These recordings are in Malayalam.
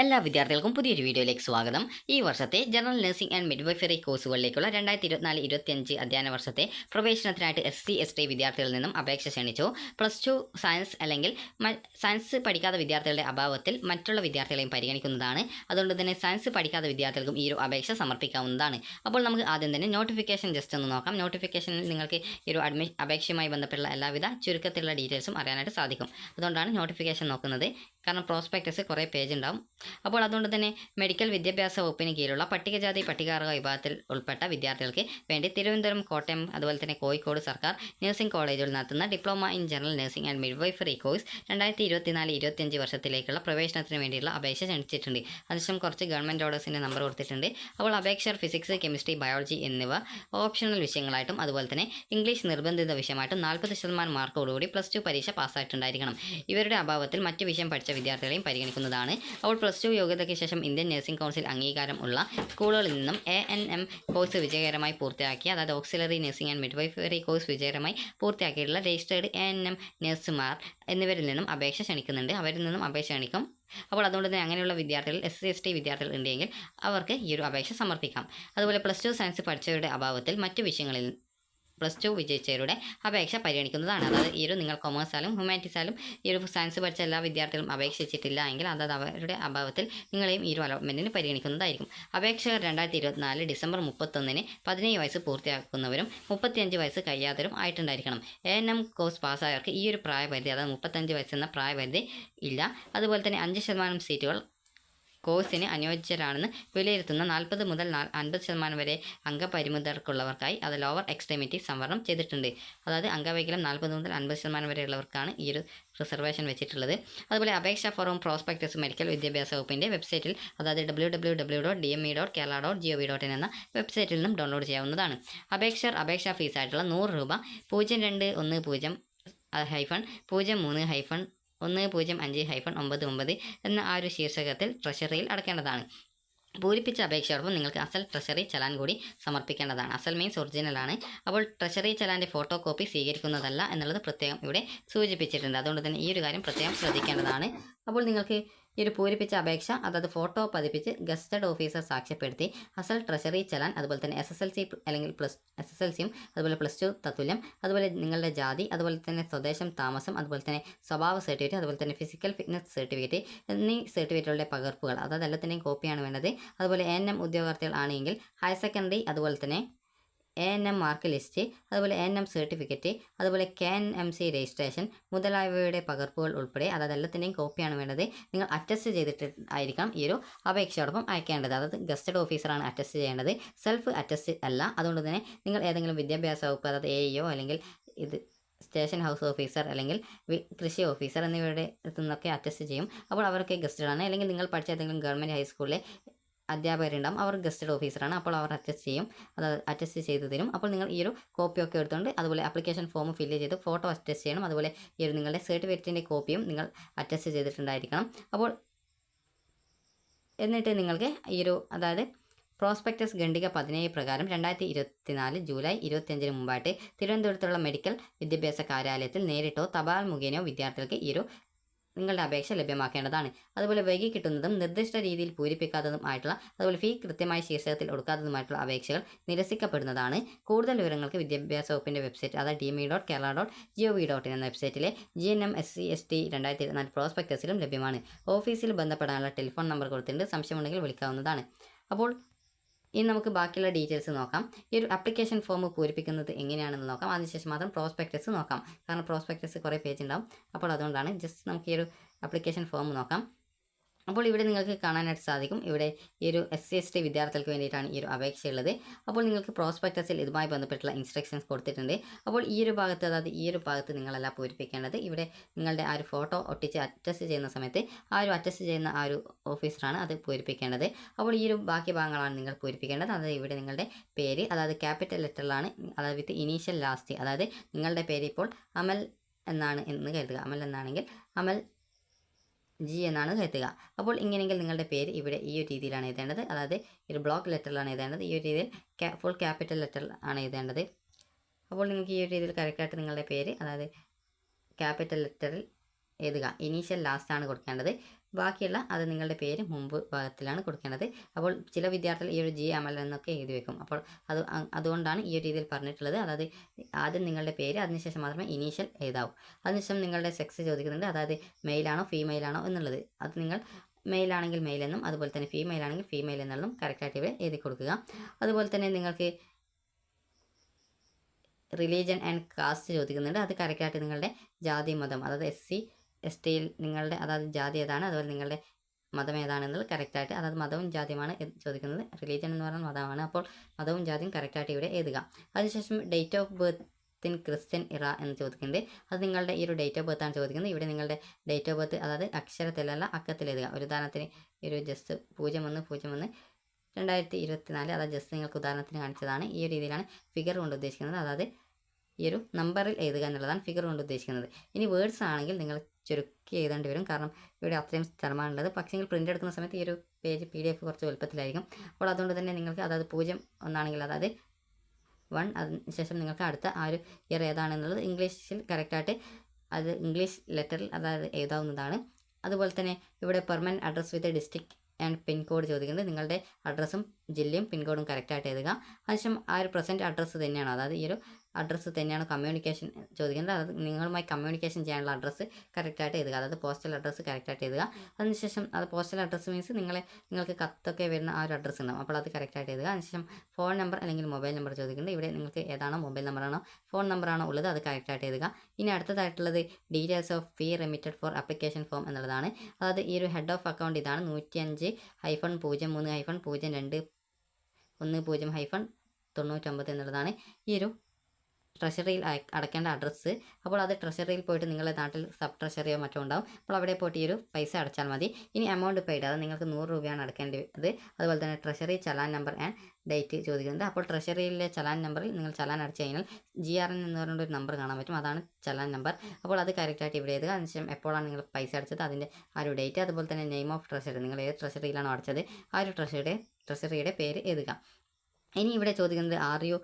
എല്ലാ വിദ്യാർത്ഥികൾക്കും പുതിയൊരു വീഡിയോയിലേക്ക് സ്വാഗതം. ഈ വർഷത്തെ ജനറൽ നഴ്സിംഗ് ആൻഡ് മിഡ്വൈഫറി കോഴ്സുകളിലേക്കുള്ള 2024-25 അധ്യയന വർഷത്തെ പ്രവേശനത്തിനായിട്ട് SC/ST വിദ്യാർത്ഥികളിൽ നിന്നും അപേക്ഷ ക്ഷണിച്ചു. +2 സയൻസ് അല്ലെങ്കിൽ സയൻസ് പഠിക്കാത്ത വിദ്യാർത്ഥികളുടെ അഭാവത്തിൽ മറ്റുള്ള വിദ്യാർത്ഥികളെയും പരിഗണിക്കുന്നതാണ്. അതുകൊണ്ട് തന്നെ സയൻസ് പഠിക്കാത്ത വിദ്യാർത്ഥികൾക്കും ഈ ഒരു അപേക്ഷ സമർപ്പിക്കാവുന്നതാണ്. അപ്പോൾ നമുക്ക് ആദ്യം തന്നെ നോട്ടിഫിക്കേഷൻ ജസ്റ്റ് ഒന്ന് നോക്കാം. നോട്ടിഫിക്കേഷനിൽ നിങ്ങൾക്ക് ഈ ഒരു അപേക്ഷയുമായി ബന്ധപ്പെട്ടുള്ള എല്ലാവിധ ചുരുക്കത്തിലുള്ള ഡീറ്റെയിൽസും അറിയാനായിട്ട് സാധിക്കും. അതുകൊണ്ടാണ് നോട്ടിഫിക്കേഷൻ നോക്കുന്നത്. കാരണം പ്രോസ്പെക്ടസ് കുറേ പേജ് ഉണ്ടാവും. അപ്പോൾ അതുകൊണ്ട് തന്നെ മെഡിക്കൽ വിദ്യാഭ്യാസ വകുപ്പിന് കീഴിലുള്ള പട്ടികജാതി പട്ടികവർഗ വിഭാഗത്തിൽ ഉൾപ്പെട്ട വിദ്യാർത്ഥികൾക്ക് വേണ്ടി തിരുവനന്തപുരം, കോട്ടയം, അതുപോലെ തന്നെ കോഴിക്കോട് സർക്കാർ നഴ്സിംഗ് കോളേജുകൾ നടത്തുന്ന diploma in general nursing and midwifery course 2024-25 വർഷത്തിലേക്കുള്ള പ്രവേശനത്തിന് വേണ്ടിയുള്ള അപേക്ഷ ക്ഷണിച്ചിട്ടുണ്ട്. അതിനുശേഷം കുറച്ച് ഗവൺമെൻറ് ഓർഡേഴ്സിൻ്റെ നമ്പർ കൊടുത്തിട്ടുണ്ട്. അപ്പോൾ അപേക്ഷകർ ഫിസിക്സ്, കെമിസ്ട്രി, ബയോളജി എന്നിവ ഓപ്ഷണൽ വിഷയങ്ങളായിട്ടും അതുപോലെ തന്നെ ഇംഗ്ലീഷ് നിർബന്ധിത വിഷയമായിട്ടും 40% മാർക്കോടുകൂടി +2 പരീക്ഷ പാസ്സായിട്ടുണ്ടായിരിക്കണം. ഇവരുടെ അഭാവത്തിൽ മറ്റ് വിഷയം പഠിച്ച വിദ്യാർത്ഥികളെയും പരിഗണിക്കുന്നതാണ്. അപ്പോൾ +2 യോഗ്യതയ്ക്ക് ശേഷം ഇന്ത്യൻ നഴ്സിംഗ് കൗൺസിൽ അംഗീകാരം ഉള്ള സ്കൂളുകളിൽ നിന്നും ANM കോഴ്സ് വിജയകരമായി പൂർത്തിയാക്കിയ, അതായത് auxiliary nursing and midwifery course വിജയകരമായി പൂർത്തിയാക്കിയിട്ടുള്ള രജിസ്റ്റേർഡ് ANM നഴ്സുമാർ എന്നിവരിൽ നിന്നും അപേക്ഷ ക്ഷണിക്കുന്നുണ്ട്. അവരിൽ നിന്നും അപേക്ഷ ക്ഷണിക്കും. അപ്പോൾ അതുകൊണ്ട് തന്നെ അങ്ങനെയുള്ള വിദ്യാർത്ഥികൾ SC/ST വിദ്യാർത്ഥികൾ ഉണ്ടെങ്കിൽ അവർക്ക് ഈ ഒരു അപേക്ഷ സമർപ്പിക്കാം. അതുപോലെ +2 സയൻസ് പഠിച്ചവരുടെ അഭാവത്തിൽ മറ്റു വിഷയങ്ങളിൽ +2 വിജയിച്ചവരുടെ അപേക്ഷ പരിഗണിക്കുന്നതാണ്. അതായത് ഈ ഒരു നിങ്ങൾ കൊമേഴ്സാലും ഹ്യൂമാനിറ്റീസാലും ഈ ഒരു സയൻസ് പഠിച്ച എല്ലാ വിദ്യാർത്ഥികളും അപേക്ഷിച്ചിട്ടില്ല എങ്കിൽ അതായത് അവരുടെ അഭാവത്തിൽ നിങ്ങളെയും ഈ ഒരു അലോട്ട്മെൻറ്റിന് പരിഗണിക്കുന്നതായിരിക്കും. അപേക്ഷകർ 2024 ഡിസംബർ 31-ന് 17 വയസ്സ് പൂർത്തിയാക്കുന്നവരും 35 വയസ്സ് കഴിയാത്തവരും ആയിട്ടുണ്ടായിരിക്കണം. ANM കോഴ്സ് പാസ്സായവർക്ക് ഈ ഒരു പ്രായപരിധി, അതായത് 35 വയസ്സെന്ന പ്രായപരിധി ഇല്ല. അതുപോലെ തന്നെ 5% സീറ്റുകൾ കോഴ്സിന് അനുയോജ്യരാണെന്ന് വിലയിരുത്തുന്ന 40 മുതൽ 50% വരെ അംഗപരിമിതർക്കുള്ളവർക്കായി അത് ലോവർ എക്സ്ട്രീമിറ്റി സംവരണം ചെയ്തിട്ടുണ്ട്. അതായത് അംഗവൈകല്യം 40 മുതൽ 50% വരെയുള്ളവർക്കാണ് ഈ ഒരു റിസർവേഷൻ വെച്ചിട്ടുള്ളത്. അതുപോലെ അപേക്ഷാ ഫോറം പ്രോസ്പെക്ടസ് മെഡിക്കൽ വിദ്യാഭ്യാസ വകുപ്പിൻ്റെ വെബ്സൈറ്റിൽ, അതായത് www.dme.kerala.gov.in എന്ന വെബ്സൈറ്റിൽ നിന്നും ഡൗൺലോഡ് ചെയ്യാവുന്നതാണ്. അപേക്ഷാ ഫീസായിട്ടുള്ള 100 രൂപ 0210-03-105-105-99 എന്ന ആ ഒരു ശീർഷകത്തിൽ ട്രഷറിയിൽ അടയ്ക്കേണ്ടതാണ്. പൂരിപ്പിച്ച അപേക്ഷയോടൊപ്പം നിങ്ങൾക്ക് അസൽ ട്രഷറി ചലാൻ കൂടി സമർപ്പിക്കേണ്ടതാണ്. അസൽ മീൻസ് ഒറിജിനലാണ്. അപ്പോൾ ട്രഷറി ചലാൻ്റെ ഫോട്ടോ കോപ്പി സ്വീകരിക്കുന്നതല്ല എന്നുള്ളത് പ്രത്യേകം ഇവിടെ സൂചിപ്പിച്ചിട്ടുണ്ട്. അതുകൊണ്ട് തന്നെ ഈ ഒരു കാര്യം പ്രത്യേകം ശ്രദ്ധിക്കേണ്ടതാണ്. അപ്പോൾ നിങ്ങൾക്ക് ഈ ഒരു പൂരിപ്പിച്ച അപേക്ഷ, അതായത് ഫോട്ടോ പതിപ്പിച്ച് ഗസ്റ്റഡ് ഓഫീസർ സാക്ഷ്യപ്പെടുത്തി അസൽ ട്രഷറി ചലാൻ, അതുപോലെ തന്നെ SSLC അല്ലെങ്കിൽ SSLCയും അതുപോലെ +2 തത്തുല്യം, അതുപോലെ നിങ്ങളുടെ ജാതി, അതുപോലെ തന്നെ സ്വദേശം, താമസം, അതുപോലെ തന്നെ സ്വഭാവ സർട്ടിഫിക്കറ്റ്, അതുപോലെ തന്നെ ഫിസിക്കൽ ഫിറ്റ്നസ് സർട്ടിഫിക്കറ്റ് എന്നീ സർട്ടിഫിക്കറ്റുകളുടെ പകർപ്പുകൾ, അതായത് എല്ലാത്തിൻ്റെയും കോപ്പിയാണ് വേണ്ടത്. അതുപോലെ ANM ഉദ്യോഗാർത്ഥികൾ ആണെങ്കിൽ ഹയർ സെക്കൻഡറി, അതുപോലെ തന്നെ ANM മാർക്ക് ലിസ്റ്റ്, അതുപോലെ ANM സർട്ടിഫിക്കറ്റ്, അതുപോലെ KNMC രജിസ്ട്രേഷൻ മുതലായവയുടെ പകർപ്പുകൾ ഉൾപ്പെടെ, അതായത് എല്ലാത്തിൻ്റെയും കോപ്പിയാണ് വേണ്ടത്. നിങ്ങൾ അറ്റസ്റ്റ് ചെയ്തിട്ട് ആയിരിക്കണം ഈ ഒരു അപേക്ഷയോടൊപ്പം അയക്കേണ്ടത്. അതായത് ഗസ്റ്റഡ് ഓഫീസറാണ് അറ്റസ്റ്റ് ചെയ്യേണ്ടത്, സെൽഫ് അറ്റസ്റ്റ് അല്ല. അതുകൊണ്ട് തന്നെ നിങ്ങൾ ഏതെങ്കിലും വിദ്യാഭ്യാസ വകുപ്പ്, അതായത് AEO അല്ലെങ്കിൽ ഇത് സ്റ്റേഷൻ ഹൗസ് ഓഫീസർ അല്ലെങ്കിൽ കൃഷി ഓഫീസർ എന്നിവരുടെ നിന്നൊക്കെ അറ്റസ്റ്റ് ചെയ്യും. അപ്പോൾ അവർക്ക് ഗസ്റ്റഡാണ്. അല്ലെങ്കിൽ നിങ്ങൾ പഠിച്ച ഏതെങ്കിലും ഗവൺമെൻറ് ഹൈസ്കൂളിലെ അധ്യാപകരുണ്ടാവും, അവർ ഗസ്റ്റഡ് ഓഫീസറാണ്. അപ്പോൾ അവർ അറ്റസ്റ്റ് ചെയ്യും, അത് അറ്റസ്റ്റ് ചെയ്ത് തരും. അപ്പോൾ നിങ്ങൾ ഈ ഒരു കോപ്പിയൊക്കെ എടുത്തുകൊണ്ട് അതുപോലെ ആപ്ലിക്കേഷൻ ഫോം ഫില്ല് ചെയ്ത് ഫോട്ടോ അറ്റസ്റ്റ് ചെയ്യണം. അതുപോലെ ഈ ഒരു നിങ്ങളുടെ സർട്ടിഫിക്കറ്റിൻ്റെ കോപ്പിയും നിങ്ങൾ അറ്റസ്റ്റ് ചെയ്തിട്ടുണ്ടായിരിക്കണം. അപ്പോൾ എന്നിട്ട് നിങ്ങൾക്ക് ഈ ഒരു, അതായത് പ്രോസ്പെക്ടസ് ഖണ്ഡിക 17 പ്രകാരം 2024 ജൂലൈ 25-ന് മുമ്പായിട്ട് തിരുവനന്തപുരത്തുള്ള മെഡിക്കൽ വിദ്യാഭ്യാസ കാര്യാലയത്തിൽ നേരിട്ടോ തപാൽ മുഖേനയോ വിദ്യാർത്ഥികൾക്ക് ഈ ഒരു നിങ്ങളുടെ അപേക്ഷ ലഭ്യമാക്കേണ്ടതാണ്. അതുപോലെ വൈകി കിട്ടുന്നതും നിർദ്ദിഷ്ട രീതിയിൽ പൂരിപ്പിക്കാത്തതും ആയിട്ടുള്ള, അതുപോലെ ഫീ കൃത്യമായ ശീർഷകത്തിൽ കൊടുക്കാത്തതുമായിട്ടുള്ള അപേക്ഷകൾ നിരസിക്കപ്പെടുന്നതാണ്. കൂടുതൽ വിവരങ്ങൾക്ക് വിദ്യാഭ്യാസ വകുപ്പിൻ്റെ വെബ്സൈറ്റ്, അതായത് dme.kerala.gov.in എന്ന വെബ്സൈറ്റിലെ GNM SC/ST 2024 പ്രോസ്പെക്ടസിലും ലഭ്യമാണ്. ഓഫീസിൽ ബന്ധപ്പെടാനുള്ള ടെലിഫോൺ നമ്പർ കൊടുത്തിട്ടുണ്ട്. സംശയമുണ്ടെങ്കിൽ വിളിക്കാവുന്നതാണ്. അപ്പോൾ ഇനി നമുക്ക് ബാക്കിയുള്ള ഡീറ്റെയിൽസ് നോക്കാം. ഈ ഒരു ആപ്ലിക്കേഷൻ ഫോം പൂരിപ്പിക്കുന്നത് എങ്ങനെയാണെന്ന് നോക്കാം. അതിനുശേഷം മാത്രം പ്രോസ്പെക്ടസ് നോക്കാം. കാരണം പ്രോസ്പെക്ടസ് കുറേ പേജ് ഉണ്ടാവും. അപ്പോൾ അതുകൊണ്ടാണ് ജസ്റ്റ് നമുക്ക് ഈ ഒരു ആപ്ലിക്കേഷൻ ഫോം നോക്കാം. അപ്പോൾ ഇവിടെ നിങ്ങൾക്ക് കാണാനായിട്ട് സാധിക്കും, ഇവിടെ ഈ ഒരു SC/ST വിദ്യാർത്ഥികൾക്ക് വേണ്ടിയിട്ടാണ് ഈ ഒരു അപേക്ഷയുള്ളത്. അപ്പോൾ നിങ്ങൾക്ക് പ്രോസ്പെക്ടസിൽ ഇതുമായി ബന്ധപ്പെട്ടുള്ള ഇൻസ്ട്രക്ഷൻസ് കൊടുത്തിട്ടുണ്ട്. അപ്പോൾ ഈ ഒരു ഭാഗത്ത്, അതായത് ഈ ഒരു ഭാഗത്ത് നിങ്ങളല്ല പൂരിപ്പിക്കേണ്ടത്. ഇവിടെ നിങ്ങളുടെ ആ ഒരു ഫോട്ടോ ഒട്ടിച്ച് അറ്റസ്റ്റ് ചെയ്യുന്ന സമയത്ത് ആ ഒരു അറ്റസ്റ്റ് ചെയ്യുന്ന ആ ഒരു ഓഫീസറാണ് അത് പൂരിപ്പിക്കേണ്ടത്. അപ്പോൾ ഈ ഒരു ബാക്കി ഭാഗങ്ങളാണ് നിങ്ങൾ പൂരിപ്പിക്കേണ്ടത്. അതായത് ഇവിടെ നിങ്ങളുടെ പേര്, അതായത് ക്യാപിറ്റൽ ലെറ്ററിലാണ്, അതായത് വിത്ത് ഇനീഷ്യൽ ലാസ്റ്റ്, അതായത് നിങ്ങളുടെ പേര് ഇപ്പോൾ അമൽ എന്നാണ് എന്ന് കരുതുക. അമൽ എന്നാണെങ്കിൽ അമൽ G എന്നാണ് കരുതുക. അപ്പോൾ ഇങ്ങനെയെങ്കിൽ നിങ്ങളുടെ പേര് ഇവിടെ ഈ ഒരു രീതിയിലാണ് എഴുതേണ്ടത്. അതായത് ഒരു ബ്ലോക്ക് ലെറ്ററിലാണ് എഴുതേണ്ടത്. ഈ ഒരു രീതിയിൽ ഫുൾ ക്യാപിറ്റൽ ലെറ്റർ ആണ് എഴുതേണ്ടത്. അപ്പോൾ നിങ്ങൾക്ക് ഈ ഒരു രീതിയിൽ കറക്റ്റായിട്ട് നിങ്ങളുടെ പേര്, അതായത് ക്യാപിറ്റൽ ലെറ്ററിൽ എഴുതുക. ഇനീഷ്യൽ ലാസ്റ്റ് ആണ് കൊടുക്കേണ്ടത്. ബാക്കിയുള്ള അത് നിങ്ങളുടെ പേര് മുമ്പ് ഭാഗത്തിലാണ് കൊടുക്കേണ്ടത്. അപ്പോൾ ചില വിദ്യാർത്ഥികൾ ഈ ഒരു GML എന്നൊക്കെ എഴുതി വെക്കും. അപ്പോൾ അതുകൊണ്ടാണ് ഈ ഒരു രീതിയിൽ പറഞ്ഞിട്ടുള്ളത്. അതായത് ആദ്യം നിങ്ങളുടെ പേര്, അതിനുശേഷം മാത്രമേ ഇനീഷ്യൽ എഴുതാവൂ. അതിനുശേഷം നിങ്ങളുടെ സെക്സ് ചോദിക്കുന്നുണ്ട്, അതായത് മെയിലാണോ ഫീമെയിലാണോ എന്നുള്ളത്. അത് നിങ്ങൾ മെയിൽ ആണെങ്കിൽ മെയിൽ എന്നും അതുപോലെ തന്നെ ഫീമെയിൽ ആണെങ്കിൽ ഫീമെയിൽ എന്നുള്ളതും കറക്റ്റായിട്ട് ഇവിടെ എഴുതി കൊടുക്കുക. അതുപോലെ തന്നെ നിങ്ങൾക്ക് റിലീജിയൻ ആൻഡ് കാസ്റ്റ് ചോദിക്കുന്നുണ്ട്. അത് കറക്റ്റായിട്ട് നിങ്ങളുടെ ജാതി മതം, അതായത് SC ST നിങ്ങളുടെ അതായത് ജാതി ഏതാണ്, അതുപോലെ നിങ്ങളുടെ മതം ഏതാണെന്നുള്ളത് കറക്റ്റായിട്ട്, അതായത് മതവും ജാതിയുമാണ് ചോദിക്കുന്നത്. റിലീജിയൻ എന്ന് പറയുന്നത് മതമാണ്. അപ്പോൾ മതവും ജാതിയും കറക്റ്റായിട്ട് ഇവിടെ എഴുതുക. അതിനുശേഷം date of birth in Christian ഇറ എന്ന് ചോദിക്കുന്നുണ്ട്. അത് നിങ്ങളുടെ ഈ ഒരു ഡേറ്റ് ഓഫ് ബർത്ത് ആണ് ചോദിക്കുന്നത്. ഇവിടെ നിങ്ങളുടെ ഡേറ്റ് ഓഫ് ബർത്ത് അതായത് അക്ഷരത്തിലല്ല അക്കത്തിൽ എഴുതുക. ഒരു ഉദാഹരണത്തിന് ഒരു ജസ്റ്റ് 01/01/2024 അതായത് ജസ്റ്റ് നിങ്ങൾക്ക് ഉദാഹരണത്തിന് കാണിച്ചതാണ്. ഈ ഒരു രീതിയിലാണ് ഫിഗർ കൊണ്ട് ഉദ്ദേശിക്കുന്നത്, അതായത് ഈ ഒരു നമ്പറിൽ എഴുതുക എന്നുള്ളതാണ് ഫിഗർ കൊണ്ട് ഉദ്ദേശിക്കുന്നത്. ഇനി വേർഡ്സ് ആണെങ്കിൽ നിങ്ങൾ ചുരുക്കി എഴുതേണ്ടി വരും, കാരണം ഇവിടെ അത്രയും സ്ഥലമാണുള്ളത്. പക്ഷേ പ്രിൻ്റ് എടുക്കുന്ന സമയത്ത് ഈ ഒരു പേജ് PDF കുറച്ച് വലുപ്പത്തിലായിരിക്കും. അപ്പോൾ അതുകൊണ്ട് തന്നെ നിങ്ങൾക്ക് അതായത് 01 അതായത് 1 അതിനുശേഷം നിങ്ങൾക്ക് അടുത്ത ആ ഒരു ഇയർ ഏതാണെന്നുള്ളത് ഇംഗ്ലീഷിൽ കറക്റ്റായിട്ട് അത് ഇംഗ്ലീഷ് ലെറ്ററിൽ അതായത് എഴുതാവുന്നതാണ്. അതുപോലെ തന്നെ ഇവിടെ permanent address with district and pincode ചോദിക്കുന്നത്. നിങ്ങളുടെ അഡ്രസ്സും ജില്ലയും പിൻകോഡും കറക്റ്റായിട്ട് എഴുതുക. അതിനുശേഷം ആ ഒരു പ്രസൻറ്റ് അഡ്രസ്സ് തന്നെയാണ്, അതായത് ഈ ഒരു അഡ്രസ്സ് തന്നെയാണ് കമ്മ്യൂണിക്കേഷൻ ചോദിക്കുന്നത്. അതായത് നിങ്ങളുമായി കമ്മ്യൂണിക്കേഷൻ ചെയ്യാനുള്ള അഡ്രസ്സ് കറക്റ്റായിട്ട് എഴുതുക, അതായത് പോസ്റ്റൽ അഡ്രസ്സ് കറക്റ്റായിട്ട് എഴുതുക. അതിനുശേഷം അത് പോസ്റ്റൽ അഡ്രസ്സ് മീൻസ് നിങ്ങൾക്ക് കത്തൊക്കെ വരുന്ന ആ ഒരു അഡ്രസ്സ് ഉണ്ടാവും, അപ്പോൾ അത് കറക്റ്റായിട്ട് എഴുതുക. അതിനുശേഷം ഫോൺ നമ്പർ അല്ലെങ്കിൽ മൊബൈൽ നമ്പർ ചോദിക്കുന്നുണ്ട്. ഇവിടെ നിങ്ങൾക്ക് ഏതാണോ മൊബൈൽ നമ്പറാണോ ഫോൺ നമ്പറാണോ ഉള്ളത് അത് കറക്റ്റായിട്ട് എഴുതുക. ഇനി അടുത്തതായിട്ടുള്ളത് details of fee remitted for application form എന്നുള്ളതാണ്. അതായത് ഈ ഒരു ഹെഡ് ഓഫ് അക്കൗണ്ട് ഇതാണ് 105-03-0210-99 എന്നുള്ളതാണ് ഈ ഒരു ട്രഷറിയിൽ അടയ്ക്കേണ്ട അഡ്രസ്സ്. അപ്പോൾ അത് ട്രഷറിയിൽ പോയിട്ട് നിങ്ങളുടെ നാട്ടിൽ സബ് ട്രഷറിയോ മറ്റോ ഉണ്ടാവും, അപ്പോൾ അവിടെ പോയിട്ട് ഈ ഒരു പൈസ അടച്ചാൽ മതി. ഇനി എമൗണ്ട് പെയ്ഡ്, അത് നിങ്ങൾക്ക് 100 രൂപയാണ് അടക്കേണ്ടത്. അതുപോലെ തന്നെ treasury challan number and date ചോദിക്കുന്നുണ്ട്. അപ്പോൾ ട്രഷറിയിലെ ചലാൻ നമ്പറിൽ നിങ്ങൾ ചലാൻ അടച്ചു കഴിഞ്ഞാൽ GRN എന്ന് പറഞ്ഞ ഒരു നമ്പർ കാണാൻ പറ്റും, അതാണ് ചലാൻ നമ്പർ. അപ്പോൾ അത് കറക്റ്റായിട്ട് ഇവിടെ എഴുതുക. അതിനുശേഷം എപ്പോഴാണ് നിങ്ങൾ പൈസ അടച്ചത് അതിൻ്റെ ആ ഒരു ഡേറ്റ്, അതുപോലെ തന്നെ നെയിം ഓഫ് ട്രഷറി, നിങ്ങൾ ഏത് ട്രഷറിയിലാണോ അടച്ചത് ആ ഒരു ട്രഷറിയുടെ പേര് എഴുതുക. ഇനി ഇവിടെ ചോദിക്കുന്നത് are you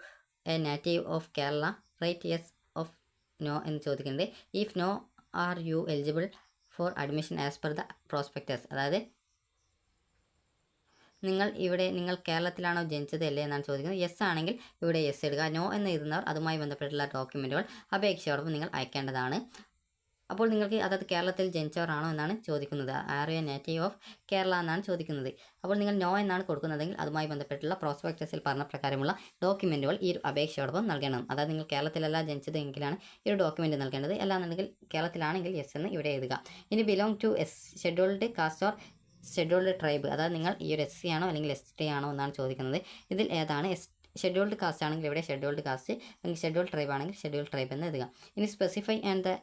a native of Kerala, right yes of no എന്ന് ചോദിക്കുന്നുണ്ട്. If no are you eligible for admission as per the prospectus, അതായത് നിങ്ങൾ കേരളത്തിലാണോ ജനിച്ചത് അല്ലേ എന്നാണ് ചോദിക്കുന്നത്. യെസ് ആണെങ്കിൽ ഇവിടെ യെസ് ഇടുക. നോ എന്ന് എഴുതുന്നവർ അതുമായി ബന്ധപ്പെട്ടുള്ള ഡോക്യുമെൻറ്റുകൾ അപേക്ഷയോടൊപ്പം നിങ്ങൾ അയക്കേണ്ടതാണ്. അപ്പോൾ നിങ്ങൾക്ക് അതായത് കേരളത്തിൽ ജനിച്ചവരാണോ എന്നാണ് ചോദിക്കുന്നത്. Are you a native of Kerala എന്നാണ് ചോദിക്കുന്നത്. അപ്പോൾ നിങ്ങൾ നോ എന്നാണ് കൊടുക്കുന്നതെങ്കിൽ അതുമായി ബന്ധപ്പെട്ടുള്ള പ്രോസ്പെക്ടസിൽ പറഞ്ഞ പ്രകാരമുള്ള ഡോക്യുമെൻറ്റുകൾ ഈ ഡോക്യുമെൻറ്റുകളോടൊപ്പം നൽകണം. അതായത് നിങ്ങൾ കേരളത്തിലല്ല ജനിച്ചത് എങ്കിലാണ് ഈ ഒരു ഡോക്യുമെൻറ്റ് നൽകേണ്ടത്. അല്ലാന്നുണ്ടെങ്കിൽ കേരളത്തിലാണെങ്കിൽ യെസ് എന്ന് ഇവിടെ എഴുതുക. ഇനി belong to scheduled caste or scheduled tribe, അതായത് നിങ്ങൾ ഈ ഒരു SC ആണോ അല്ലെങ്കിൽ ST ആണോ എന്നാണ് ചോദിക്കുന്നത്. ഇതിൽ ഏതാണ് ഷെഡ്യൂൾഡ് കാസ്റ്റ് ആണെങ്കിൽ ഇവിടെ ഷെഡ്യൂൾഡ് കാസ്റ്റ്, അല്ലെങ്കിൽ ഷെഡ്യൂൾഡ് ട്രൈബ് ആണെങ്കിൽ ഷെഡ്യൂൾഡ് ട്രൈബ് എന്ന് എഴുതുക. ഇനി specify and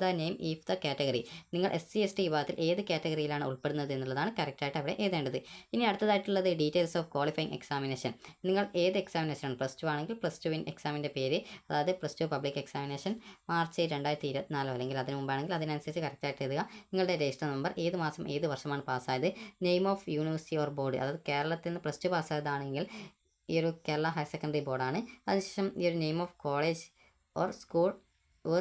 the name if the category, നിങ്ങൾ SC ST വിഭാഗത്തിൽ ഏത് കാറ്റഗറിയിലാണ് ഉൾപ്പെടുന്നത് എന്നുള്ളതാണ് കറക്റ്റായിട്ട് അവിടെ എഴുതേണ്ടത്. ഇനി അടുത്തതായിട്ടുള്ളത് ഡീറ്റെയിൽസ് ഓഫ് ക്വാളിഫയിങ് എക്സാമിനേഷൻ, നിങ്ങൾ ഏത് എക്സാമിനേഷൻ +2 ആണെങ്കിൽ +2 എക്സാമിൻ്റെ പേര്, അതായത് +2 പബ്ലിക് എക്സാമിനേഷൻ മാർച്ച് 2024 അല്ലെങ്കിൽ അതിന് മുമ്പാണെങ്കിൽ അതിനനുസരിച്ച് കറക്റ്റായിട്ട് എഴുതുക. നിങ്ങളുടെ രജിസ്റ്റർ നമ്പർ, ഏത് മാസം ഏത് വർഷമാണ് പാസ്സായത്, name of university or board, അതായത് കേരളത്തിൽ നിന്ന് +2 പാസ്സായതാണെങ്കിൽ ഈ ഒരു കേരള ഹയർ സെക്കൻഡറി ബോർഡാണ്. അതിനുശേഷം ഈ ഒരു name of college or school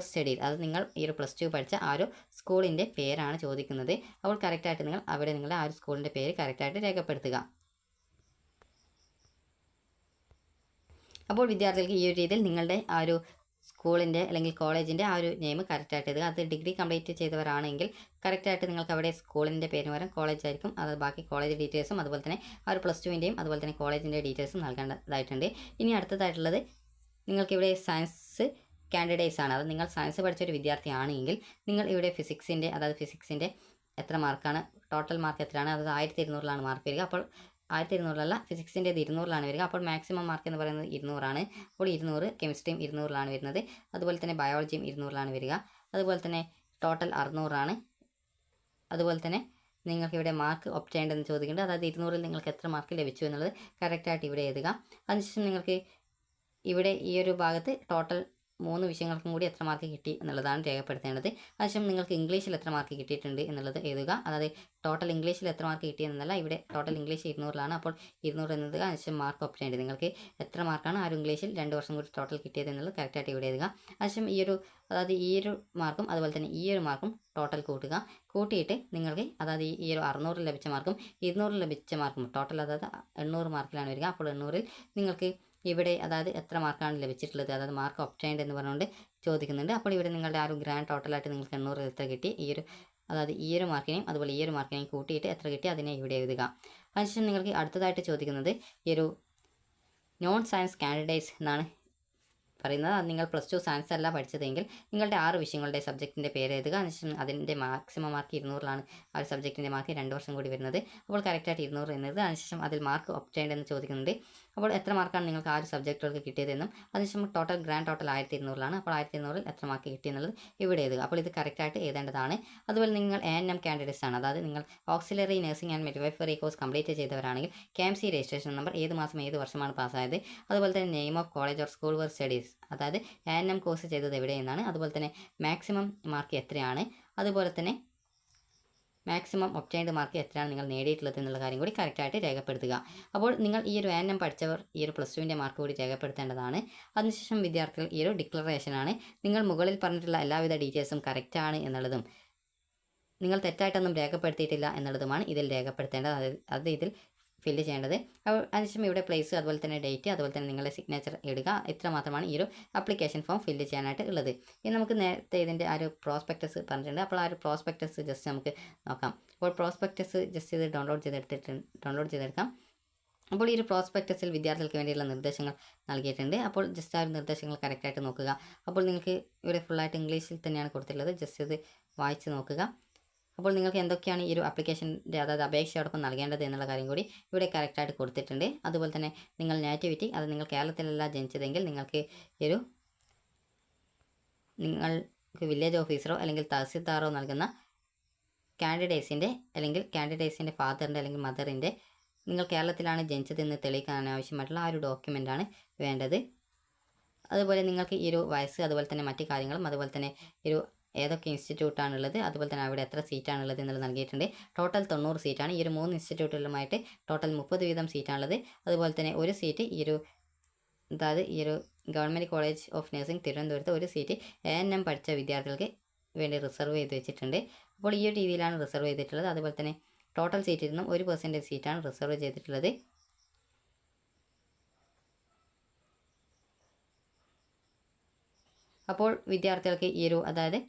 study, അത് നിങ്ങൾ ഈ ഒരു +2 പഠിച്ച ആ ഒരു സ്കൂളിൻ്റെ പേരാണ് ചോദിക്കുന്നത്. അപ്പോൾ കറക്റ്റായിട്ട് നിങ്ങൾ അവിടെ നിങ്ങളുടെ ആ ഒരു സ്കൂളിൻ്റെ പേര് കറക്റ്റായിട്ട് രേഖപ്പെടുത്തുക. അപ്പോൾ വിദ്യാർത്ഥികൾക്ക് ഈ ഒരു രീതിയിൽ നിങ്ങളുടെ ആ ഒരു സ്കൂളിൻ്റെ അല്ലെങ്കിൽ കോളേജിൻ്റെ ആ ഒരു നെയിം കറക്റ്റായിട്ട് എഴുതുക. അത് ഡിഗ്രി കംപ്ലീറ്റ് ചെയ്തവരാണെങ്കിൽ കറക്റ്റായിട്ട് നിങ്ങൾക്ക് അവിടെ സ്കൂളിൻ്റെ പേരിന് പകരം കോളേജ് ആയിരിക്കും, അത് ബാക്കി കോളേജ് ഡീറ്റെയിൽസും അതുപോലെ തന്നെ ആ ഒരു +2ൻ്റെയും അതുപോലെ തന്നെ കോളേജിൻ്റെ ഡീറ്റെയിൽസും നൽകേണ്ടതായിട്ടുണ്ട്. ഇനി അടുത്തതായിട്ടുള്ളത് നിങ്ങൾക്കിവിടെ സയൻസ് കാൻഡിഡേറ്റ്സ് ആണ്, അത് നിങ്ങൾ സയൻസ് പഠിച്ചൊരു വിദ്യാർത്ഥിയാണെങ്കിൽ നിങ്ങൾ ഇവിടെ ഫിസിക്സിൻ്റെ എത്ര മാർക്കാണ്, ടോട്ടൽ മാർക്ക് എത്രയാണ്, അത് 1200 മാർക്ക് വരിക. അപ്പോൾ 1200 ഫിസിക്സിൻ്റെ 200 വരിക. അപ്പോൾ മാക്സിമം മാർക്ക് എന്ന് പറയുന്നത് 200. അപ്പോൾ 200, കെമിസ്ട്രിയും 200 വരുന്നത്. അതുപോലെ തന്നെ ബയോളജിയും 200 വരിക. അതുപോലെ തന്നെ ടോട്ടൽ 600. അതുപോലെ തന്നെ നിങ്ങൾക്ക് ഇവിടെ മാർക്ക് ഒപ്റ്റൈൻഡ് ചോദിക്കുന്നുണ്ട്, അതായത് 200-ൽ നിങ്ങൾക്ക് എത്ര മാർക്ക് ലഭിച്ചു എന്നുള്ളത് കറക്റ്റായിട്ട് ഇവിടെ എഴുതുക. അതിനുശേഷം നിങ്ങൾക്ക് ഇവിടെ ഈ ഒരു ഭാഗത്ത് ടോട്ടൽ മൂന്ന് വിഷയങ്ങൾക്കും കൂടി എത്ര മാർക്ക് കിട്ടി എന്നുള്ളതാണ് രേഖപ്പെടുത്തേണ്ടത്. അതിനുശേഷം നിങ്ങൾക്ക് ഇംഗ്ലീഷിൽ എത്ര മാർക്ക് കിട്ടിയിട്ടുണ്ട് എന്നുള്ളത് എഴുതുക. അതായത് ടോട്ടൽ ഇംഗ്ലീഷിൽ എത്ര മാർക്ക് കിട്ടിയെന്നല്ല, ഇവിടെ ടോട്ടൽ ഇംഗ്ലീഷ് 200ലാണ്. അപ്പോൾ 200 എന്നത് അതിനുശേഷം മാർക്ക് ഒപ്റ്റൈൻഡ്, നിങ്ങൾക്ക് എത്ര മാർക്കാണ് ആ ഒരു ഇംഗ്ലീഷിൽ 2 വർഷം കൂടി ടോട്ടൽ കിട്ടിയത് എന്നുള്ളത് കറക്റ്റായിട്ട് ഇവിടെ എഴുതുക. അതിനുശേഷം അതായത് ഈ ഒരു മാർക്കും അതുപോലെ തന്നെ ഈ ഒരു മാർക്കും ടോട്ടൽ കൂട്ടിയിട്ട് നിങ്ങൾക്ക് അതായത് ഈ ഒരു 600 ലഭിച്ച മാർക്കും 200 ലഭിച്ച മാർക്കും ടോട്ടൽ അതായത് 800 മാർക്കിലാണ് വരിക. അപ്പോൾ 800ൽ നിങ്ങൾക്ക് ഇവിടെ അതായത് എത്ര മാർക്കാണ് ലഭിച്ചിട്ടുള്ളത്, അതായത് മാർക്ക് ഒപ്റ്റൈൻഡ് എന്ന് പറഞ്ഞുകൊണ്ട് ചോദിക്കുന്നുണ്ട്. അപ്പോൾ ഇവിടെ നിങ്ങളുടെ ആ ഒരു ഗ്രാൻഡ് ടോട്ടലായിട്ട് നിങ്ങൾക്ക് 800 എത്ര കിട്ടി, അതായത് ഈ ഒരു മാർക്കിനെയും അതുപോലെ ഈ ഒരു മാർക്കിനെയും കൂട്ടിയിട്ട് എത്ര കിട്ടി അതിനെ ഇവിടെ എഴുതുക. അതിനുശേഷം നിങ്ങൾക്ക് അടുത്തതായിട്ട് ചോദിക്കുന്നത് ഈ ഒരു നോൺ സയൻസ് കാൻഡിഡേറ്റ്സ് എന്നാണ് പറയുന്നത്. അത് നിങ്ങൾ +2 സയൻസ് അല്ല പഠിച്ചതെങ്കിൽ നിങ്ങളുടെ 6 വിഷയങ്ങളുടെ സബ്ജക്റ്റിൻ്റെ പേര് എഴുതുക. അതിനുശേഷം അതിൻ്റെ മാക്സിമം മാർക്ക് 200ലാണ് ആ ഒരു സബ്ജക്റ്റിൻ്റെ മാർക്ക് 2 വർഷം കൂടി വരുന്നത്. അപ്പോൾ കറക്റ്റായിട്ട് 200 എന്നത്. അതിനുശേഷം അതിൽ മാർക്ക് ഒപ്റ്റൈൻഡ് എന്ന് ചോദിക്കുന്നുണ്ട്. അപ്പോൾ എത്ര മാർക്കാണ് നിങ്ങൾക്ക് ആ ഒരു സബ്ജക്റ്റുകൾക്ക് കിട്ടിയതെന്നും അതിനുശേഷം ടോട്ടൽ ഗ്രാൻഡ് ടോട്ടൽ 1200ലാണ്. അപ്പോൾ 1200ൽ എത്ര മാർക്ക് കിട്ടിയെന്നുള്ളത് ഇവിടെ എഴുതുക. അപ്പോൾ ഇത് കറക്റ്റായിട്ട് എഴുതേണ്ടതാണ്. അതുപോലെ നിങ്ങൾ ANM കാൻഡിഡേറ്റ്സ് ആണ്, അതായത് നിങ്ങൾ auxiliary nursing and midwifery course complete ചെയ്തവരാണെങ്കിൽ KMC രജിസ്ട്രേഷൻ നമ്പർ ഏത് മാസം ഏത് വർഷമാണ് പാസ്സായത്, അതുപോലെ തന്നെ name of college or school where studies, അതായത് ANM കോഴ്സ് ചെയ്തത് എവിടെയെന്നാണ്, അതുപോലെ തന്നെ മാക്സിമം മാർക്ക് എത്രയാണ്, അതുപോലെ തന്നെ മാക്സിമം ഒപ്റ്റൈൻഡ് മാർക്ക് എത്രയാണ് നിങ്ങൾ നേടിയിട്ടുള്ളത് എന്നുള്ള കാര്യം കൂടി കറക്റ്റായിട്ട് രേഖപ്പെടുത്തുക. അപ്പോൾ നിങ്ങൾ ഈ ഒരു ANM പഠിച്ചവർ ഈ ഒരു +2ൻ്റെ മാർക്ക് കൂടി രേഖപ്പെടുത്തേണ്ടതാണ്. അതിനുശേഷം വിദ്യാർത്ഥികൾ ഈ ഒരു ഡിക്ലറേഷനാണ്, നിങ്ങൾ മുകളിൽ പറഞ്ഞിട്ടുള്ള എല്ലാവിധ ഡീറ്റെയിൽസും കറക്റ്റാണ് എന്നുള്ളതും നിങ്ങൾ തെറ്റായിട്ടൊന്നും രേഖപ്പെടുത്തിയിട്ടില്ല എന്നുള്ളതുമാണ് ഇതിൽ രേഖപ്പെടുത്തേണ്ടത്. അത് ഇതിൽ ഫില്ല് ചെയ്യേണ്ടത്. അതിനുശേഷം ഇവിടെ പ്ലേസ്, അതുപോലെ തന്നെ ഡേറ്റ്, അതുപോലെ തന്നെ നിങ്ങളുടെ സിഗ്നേച്ചർ ഇടുക. ഇത്ര മാത്രമാണ് ഈ ഒരു ആപ്ലിക്കേഷൻ ഫോം ഫില്ല് ചെയ്യാനായിട്ട് ഉള്ളത്. ഇനി നമുക്ക് നേരത്തെ ഇതിൻ്റെ ആ ഒരു പ്രോസ്പെക്ടസ് പറഞ്ഞിട്ടുണ്ട്. അപ്പോൾ ആ ഒരു പ്രോസ്പെക്ടസ് ജസ്റ്റ് നമുക്ക് നോക്കാം. അപ്പോൾ പ്രോസ്പെക്ടസ് ജസ്റ്റ് ഇത് ഡൗൺലോഡ് ചെയ്തെടുക്കാം. അപ്പോൾ ഈ ഒരു പ്രോസ്പെക്ടസിൽ വിദ്യാർത്ഥികൾക്ക് വേണ്ടിയുള്ള നിർദ്ദേശങ്ങൾ നൽകിയിട്ടുണ്ട്. അപ്പോൾ ജസ്റ്റ് ആ ഒരു നിർദ്ദേശങ്ങൾ കറക്റ്റായിട്ട് നോക്കുക. അപ്പോൾ നിങ്ങൾക്ക് ഇവിടെ ഫുള്ളായിട്ട് ഇംഗ്ലീഷിൽ തന്നെയാണ് കൊടുത്തിട്ടുള്ളത്. ജസ്റ്റ് ഇത് വായിച്ച് നോക്കുക. അപ്പോൾ നിങ്ങൾക്ക് എന്തൊക്കെയാണ് ഈ ഒരു ആപ്ലിക്കേഷൻ്റെ അതായത് അപേക്ഷയോടൊപ്പം നൽകേണ്ടത് എന്നുള്ള കാര്യം കൂടി ഇവിടെ കറക്റ്റായിട്ട് കൊടുത്തിട്ടുണ്ട്. അതുപോലെ തന്നെ നിങ്ങൾ നേറ്റിവിറ്റി, അത് നിങ്ങൾ കേരളത്തിലല്ല ജനിച്ചതെങ്കിൽ നിങ്ങൾക്ക് വില്ലേജ് ഓഫീസറോ അല്ലെങ്കിൽ തഹസിൽദാറോ നൽകുന്ന കാൻഡിഡേറ്റ്സിൻ്റെ ഫാദറിൻ്റെ അല്ലെങ്കിൽ മദറിൻ്റെ നിങ്ങൾ കേരളത്തിലാണ് ജനിച്ചതെന്ന് തെളിയിക്കാൻ ആവശ്യമായിട്ടുള്ള ആ ഒരു ഡോക്യുമെൻ്റാണ് വേണ്ടത്. അതുപോലെ നിങ്ങൾക്ക് ഈ ഒരു വയസ്സ്, അതുപോലെ തന്നെ മറ്റു കാര്യങ്ങളും, അതുപോലെ തന്നെ ഏതൊക്കെ ഇൻസ്റ്റിറ്റ്യൂട്ടാണുള്ളത്, അതുപോലെ തന്നെ അവിടെ എത്ര സീറ്റാണുള്ളത് എന്നുള്ളത് നൽകിയിട്ടുണ്ട്. ടോട്ടൽ 90 സീറ്റാണ്. ഈ ഒരു 3 ഇൻസ്റ്റിറ്റ്യൂട്ടുകളുമായിട്ട് ടോട്ടൽ 30 വീതം സീറ്റാണുള്ളത്. അതുപോലെ തന്നെ ഒരു സീറ്റ് അതായത് ഈ ഒരു ഗവൺമെൻറ് കോളേജ് ഓഫ് നഴ്സിംഗ് തിരുവനന്തപുരത്ത് ഒരു സീറ്റ് ANM പഠിച്ച വിദ്യാർത്ഥികൾക്ക് വേണ്ടി റിസർവ് ചെയ്ത് വെച്ചിട്ടുണ്ട്. അപ്പോൾ ഈ ഒരു രീതിയിലാണ് റിസർവ് ചെയ്തിട്ടുള്ളത്. അതുപോലെ തന്നെ ടോട്ടൽ സീറ്റിൽ നിന്നും 1% സീറ്റാണ് റിസർവ് ചെയ്തിട്ടുള്ളത്. അപ്പോൾ വിദ്യാർത്ഥികൾക്ക് അതായത്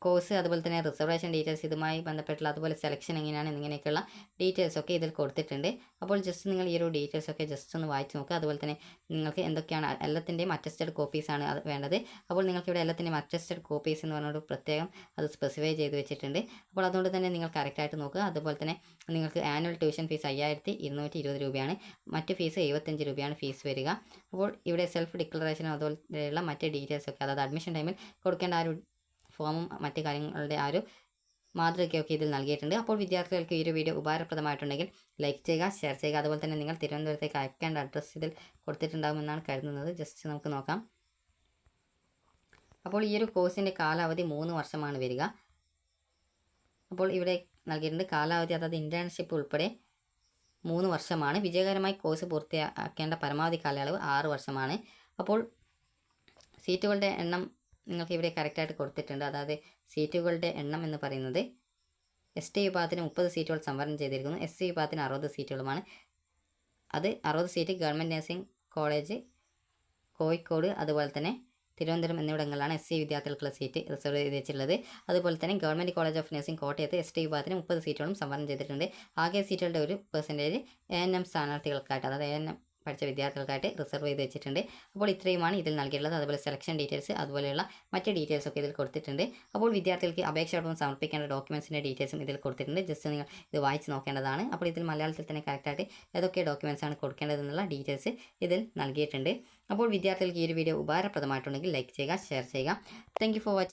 കോഴ്സ്, അതുപോലെ തന്നെ റിസർവേഷൻ ഡീറ്റെയിൽസ്, ഇതുമായി ബന്ധപ്പെട്ടുള്ള അതുപോലെ സെലക്ഷൻ എങ്ങനെയാണ് എന്നിങ്ങനെയൊക്കെയുള്ള ഡീറ്റെയിൽസൊക്കെ ഇതിൽ കൊടുത്തിട്ടുണ്ട്. അപ്പോൾ ജസ്റ്റ് നിങ്ങൾ ഈ ഒരു ഡീറ്റെയിൽസൊക്കെ ജസ്റ്റ് ഒന്ന് വായിച്ച് നോക്കുക. അതുപോലെ തന്നെ നിങ്ങൾക്ക് എന്തൊക്കെയാണ് എല്ലാത്തിൻ്റെയും അറ്റസ്റ്റഡ് കോപ്പീസാണ് വേണ്ടത്. അപ്പോൾ നിങ്ങൾക്ക് ഇവിടെ എല്ലാത്തിൻ്റെയും അറ്റസ്റ്റഡ് കോപ്പീസ് എന്ന് പറഞ്ഞൊരു പ്രത്യേകം അത് സ്പെസിഫൈ ചെയ്ത് വെച്ചിട്ടുണ്ട്. അപ്പോൾ അതുകൊണ്ട് തന്നെ നിങ്ങൾ കറക്റ്റായിട്ട് നോക്കുക. അതുപോലെ തന്നെ നിങ്ങൾക്ക് ആനുവൽ ട്യൂഷൻ ഫീസ് 5220 രൂപയാണ്. മറ്റ് ഫീസ് 75 രൂപയാണ് ഫീസ് വരിക. അപ്പോൾ ഇവിടെ സെൽഫ് ഡിക്ലറേഷനും അതുപോലെയുള്ള മറ്റ് ഡീറ്റെയിൽസൊക്കെ, അതായത് അഡ്മിഷൻ ടൈമിൽ കൊടുക്കേണ്ട ആ ഒരു ഫോമും മറ്റു കാര്യങ്ങളുടെ ആ ഒരു മാതൃകയൊക്കെ ഇതിൽ നൽകിയിട്ടുണ്ട്. അപ്പോൾ വിദ്യാർത്ഥികൾക്ക് ഈ ഒരു വീഡിയോ ഉപകാരപ്രദമായിട്ടുണ്ടെങ്കിൽ ലൈക്ക് ചെയ്യുക, ഷെയർ ചെയ്യുക. അതുപോലെ തന്നെ നിങ്ങൾ തിരുവനന്തപുരത്തേക്ക് അയക്കേണ്ട അഡ്രസ്സ് ഇതിൽ കൊടുത്തിട്ടുണ്ടാകുമെന്നാണ് കരുതുന്നത്. ജസ്റ്റ് നമുക്ക് നോക്കാം. അപ്പോൾ ഈ ഒരു കോഴ്സിൻ്റെ കാലാവധി 3 വർഷമാണ് വരിക. അപ്പോൾ ഇവിടെ നൽകിയിട്ടുണ്ട് കാലാവധി, അതായത് ഇൻറ്റേൺഷിപ്പ് ഉൾപ്പെടെ 3 വർഷമാണ്. വിജയകരമായി കോഴ്സ് പൂർത്തിയാക്കേണ്ട പരമാവധി കാലയളവ് 6 വർഷമാണ്. അപ്പോൾ സീറ്റുകളുടെ എണ്ണം നിങ്ങൾക്ക് ഇവിടെ കറക്റ്റായിട്ട് കൊടുത്തിട്ടുണ്ട്. അതായത് സീറ്റുകളുടെ എണ്ണം എന്ന് പറയുന്നത് ST വിഭാഗത്തിന് 30 സീറ്റുകൾ സംവരണം ചെയ്തിരിക്കുന്നു. SC വിഭാഗത്തിന് 60 സീറ്റുകളുമാണ്. അത് 60 seat government nursing college Kozhikode, അതുപോലെ തന്നെ തിരുവനന്തപുരം എന്നിവിടങ്ങളിലാണ് SC വിദ്യാർത്ഥികൾക്കുള്ള സീറ്റ് റിസർവ് ചെയ്ത് വെച്ചിട്ടുള്ളത്. അതുപോലെ തന്നെ ഗവൺമെൻറ് കോളേജ് ഓഫ് നഴ്സിംഗ് കോട്ടയത്ത് ST വിഭാഗത്തിന് 30 സീറ്റുകളും സംവരണം ചെയ്തിട്ടുണ്ട്. ആകെ സീറ്റുകളുടെ 1% ANM സ്ഥാനാർത്ഥികൾക്കായിട്ട്, അതായത് ANM പഠിച്ച വിദ്യാർത്ഥികൾക്കായിട്ട് റിസർവ് ചെയ്ത് വെച്ചിട്ടുണ്ട്. അപ്പോൾ ഇത്രയുമാണ് ഇതിൽ നൽകിയിട്ടുള്ളത്. അതുപോലെ സെലക്ഷൻ ഡീറ്റെയിൽസ്, അതുപോലെയുള്ള മറ്റ് ഡീറ്റെയിൽസൊക്കെ ഇതിൽ കൊടുത്തിട്ടുണ്ട്. അപ്പോൾ വിദ്യാർത്ഥികൾക്ക് അപേക്ഷയോടൊപ്പം സമർപ്പിക്കേണ്ട ഡോക്യുമെൻറ്റ്സിൻ്റെ ഡീറ്റെയിൽസും ഇതിൽ കൊടുത്തിട്ടുണ്ട്. ജസ്റ്റ് നിങ്ങൾ ഇത് വായിച്ച് നോക്കേണ്ടതാണ്. അപ്പോൾ ഇതിൽ മലയാളത്തിൽ തന്നെ കറക്റ്റായിട്ട് ഏതൊക്കെ ഡോക്യുമെൻറ്റ്സാണ് കൊടുക്കേണ്ടതെന്നുള്ള ഡീറ്റെയിൽസ് ഇതിൽ നൽകിയിട്ടുണ്ട്. അപ്പോൾ വിദ്യാർത്ഥികൾക്ക് ഈ ഒരു വീഡിയോ ഉപകാരപ്രദമായിട്ടുണ്ടെങ്കിൽ ലൈക്ക് ചെയ്യുക, ഷെയർ ചെയ്യുക. Thank you for watching.